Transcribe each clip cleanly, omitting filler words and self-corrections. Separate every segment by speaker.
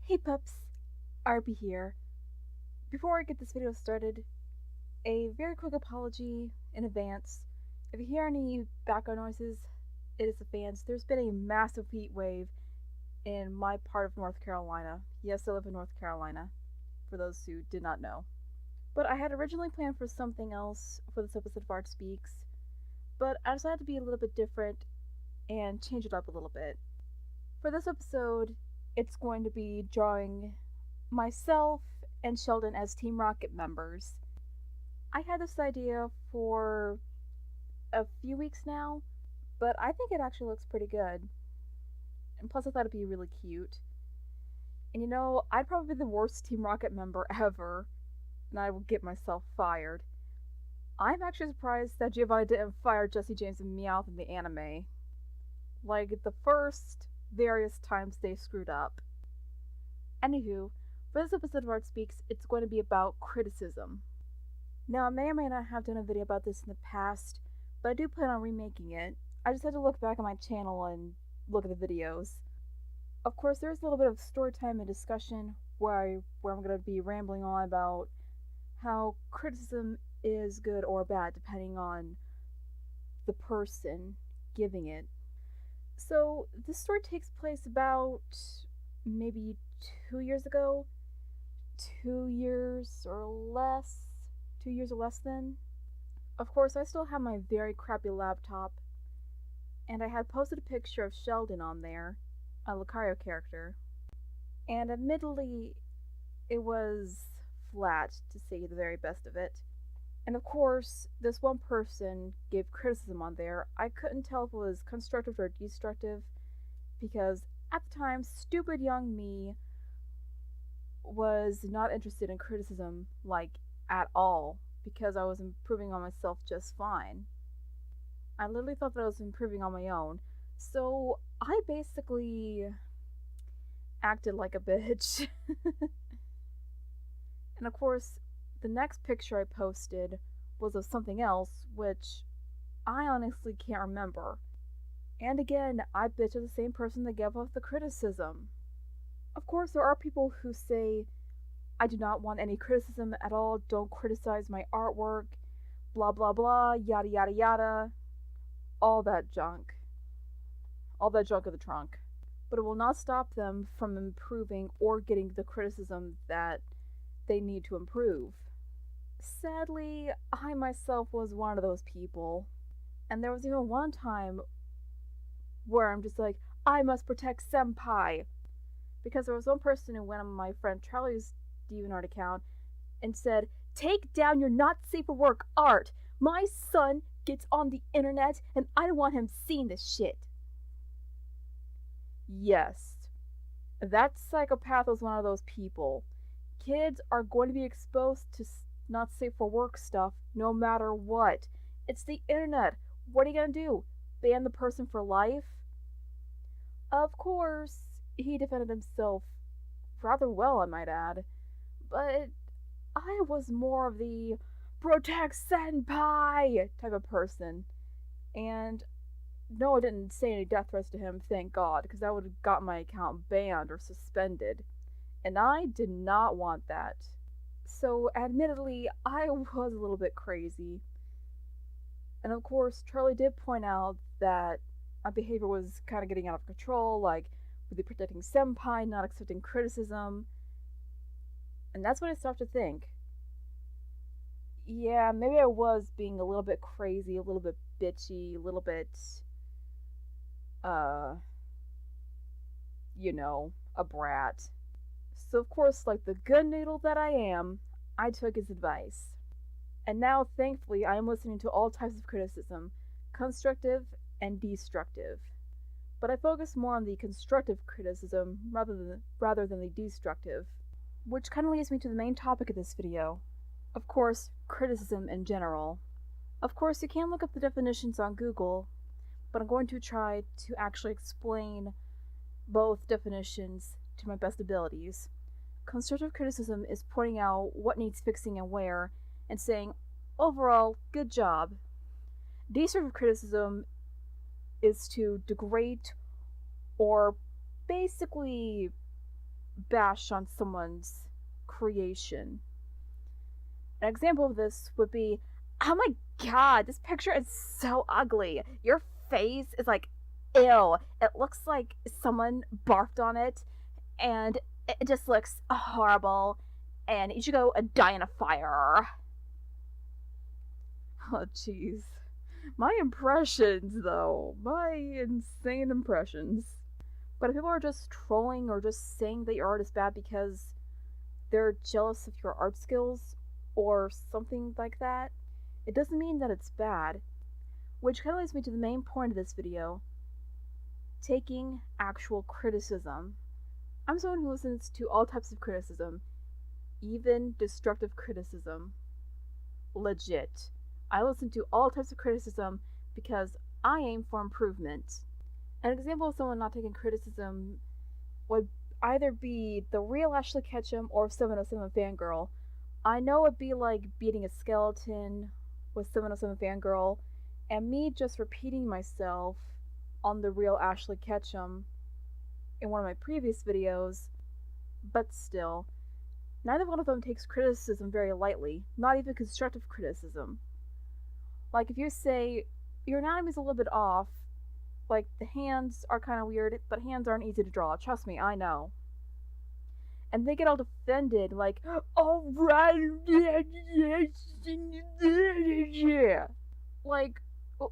Speaker 1: Hey pups, Arby here. Before I get this video started, a very quick apology in advance. If you hear any background noises, it is the fans. There's been a massive heat wave in my part of North Carolina. Yes, I live in North Carolina, for those who did not know. But I had originally planned for something else for this episode of Art Speaks, but I decided to be a little bit different and change it up a little bit. For this episode, it's going to be drawing myself and Sheldon as Team Rocket members. I had this idea for a few weeks now, but I think it actually looks pretty good. And plus, I thought it'd be really cute. And you know, I'd probably be the worst Team Rocket member ever, and I will get myself fired. I'm actually surprised that Giovanni didn't fire Jesse James and Meowth in the anime. Like the first various times they screwed up. Anywho, for this episode of Art Speaks, it's going to be about criticism. Now, I may or may not have done a video about this in the past, but I do plan on remaking it. I just had to look back on my channel and look at the videos. Of course, there's a little bit of story time and discussion where I'm going to be rambling on about how criticism is good or bad depending on the person giving it. So, this story takes place about maybe 2 years ago. 2 years or less. 2 years or less then. Of course, I still have my very crappy laptop, and I had posted a picture of Sheldon on there, a Lucario character. And admittedly, it was flat, to say the very best of it. And of course, this one person gave criticism on there. I couldn't tell if it was constructive or destructive, because at the time, stupid young me was not interested in criticism, like, at all, because I was improving on myself just fine. I literally thought that I was improving on my own, so I basically acted like a bitch. And of course, the next picture I posted was of something else, which I honestly can't remember. And again, I bitch at the same person that gave off the criticism. Of course, there are people who say, I do not want any criticism at all, don't criticize my artwork, blah blah blah, yada yada yada. All that junk. All that junk in the trunk. But it will not stop them from improving or getting the criticism that they need to improve. Sadly, I myself was one of those people. And there was even one time where I'm just like, I must protect Senpai. Because there was one person who went on my friend Charlie's DeviantArt account and said, take down your not safe for work art. My son gets on the internet and I don't want him seeing this shit. Yes, that psychopath was one of those people. Kids are going to be exposed to not safe for work stuff no matter what. It's the internet. What are you gonna do? Ban the person for life? Of course, he defended himself rather well, I might add. But I was more of the protect Senpai type of person. And no, I didn't say any death threats to him, thank God, because that would have got my account banned or suspended. And I did not want that. So, admittedly, I was a little bit crazy. And of course, Charlie did point out that my behavior was kind of getting out of control, like really protecting Senpai, not accepting criticism. And that's when I started to think, yeah, maybe I was being a little bit crazy, a little bit bitchy, a little bit, a brat. So of course, like the good noodle that I am, I took his advice. And now, thankfully, I am listening to all types of criticism, constructive and destructive. But I focus more on the constructive criticism rather than the destructive. Which kind of leads me to the main topic of this video. Of course, criticism in general. Of course, you can look up the definitions on Google, but I'm going to try to actually explain both definitions to my best abilities. Constructive criticism is pointing out what needs fixing and where, and saying, overall, good job. Destructive criticism is to degrade or basically bash on someone's creation. An example of this would be, oh my god, this picture is so ugly. Your face is like, ew. It looks like someone barfed on it, and it just looks horrible, and you should go die in a fire. Oh, jeez. My impressions, though. My insane impressions. But if people are just trolling or just saying that your art is bad because they're jealous of your art skills or something like that, it doesn't mean that it's bad. Which kind of leads me to the main point of this video. Taking actual criticism. I'm someone who listens to all types of criticism. Even destructive criticism. Legit. I listen to all types of criticism because I aim for improvement. An example of someone not taking criticism would either be the real Ashley Ketchum or 707 Fangirl. I know it'd be like beating a skeleton with 707 Fangirl, and me just repeating myself on the real Ashley Ketchum in one of my previous videos, but still, neither one of them takes criticism very lightly, not even constructive criticism. Like, if you say, your anatomy's a little bit off, like, the hands are kind of weird, but hands aren't easy to draw, trust me, I know. And they get all defended, like, oh, right, like,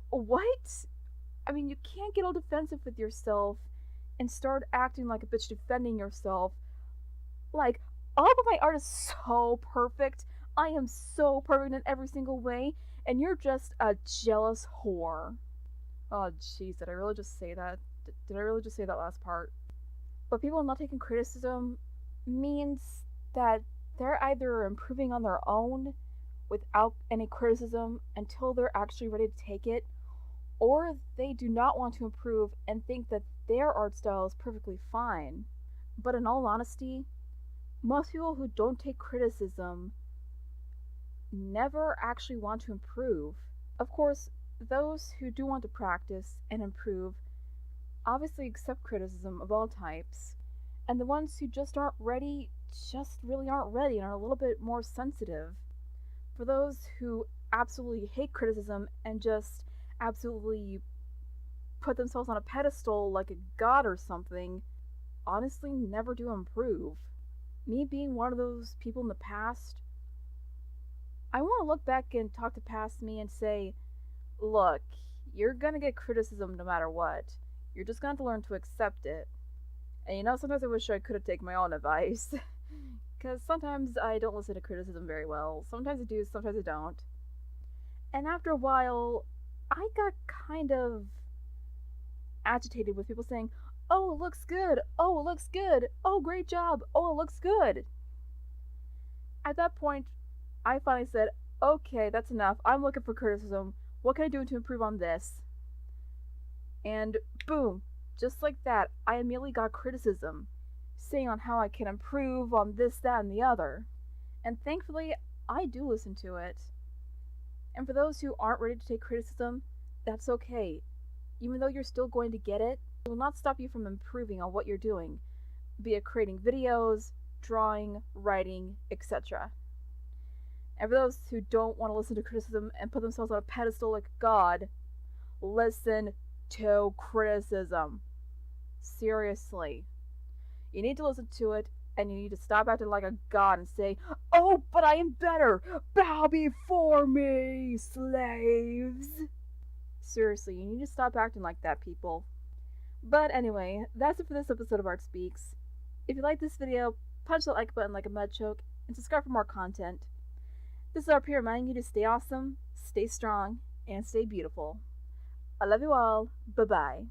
Speaker 1: what? I mean, you can't get all defensive with yourself and start acting like a bitch defending yourself. Like, all of my art is so perfect, I am so perfect in every single way, and you're just a jealous whore. Oh, jeez, did I really just say that? Did I really just say that last part? But people not taking criticism means that they're either improving on their own without any criticism until they're actually ready to take it, or they do not want to improve and think that their art style is perfectly fine. But in all honesty, most people who don't take criticism never actually want to improve. Of course, those who do want to practice and improve obviously accept criticism of all types, and the ones who just aren't ready just really aren't ready and are a little bit more sensitive. For those who absolutely hate criticism and just absolutely put themselves on a pedestal like a god or something, honestly never do improve. Me being one of those people in the past, I want to look back and talk to past me and say, look, you're gonna get criticism no matter what. You're just gonna have to learn to accept it. And you know, sometimes I wish I could have taken my own advice. Because sometimes I don't listen to criticism very well. Sometimes I do, sometimes I don't. And after a while, I got kind of agitated with people saying, oh, it looks good. Oh, it looks good. Oh, great job. Oh, it looks good. At that point, I finally said, okay, that's enough. I'm looking for criticism. What can I do to improve on this? And boom, just like that, I immediately got criticism, saying on how I can improve on this, that, and the other. And thankfully, I do listen to it. And for those who aren't ready to take criticism, that's okay. Even though you're still going to get it, it will not stop you from improving on what you're doing, be it creating videos, drawing, writing, etc. And for those who don't want to listen to criticism and put themselves on a pedestal like God, listen to criticism. Seriously. You need to listen to it, and you need to stop acting like a god and say, oh, but I am better! Bow before me, slaves! Seriously, you need to stop acting like that, people. But anyway, that's it for this episode of Art Speaks. If you like this video, punch the like button like a mud choke, and subscribe for more content. This is RP reminding you to stay awesome, stay strong, and stay beautiful. I love you all. Bye-bye.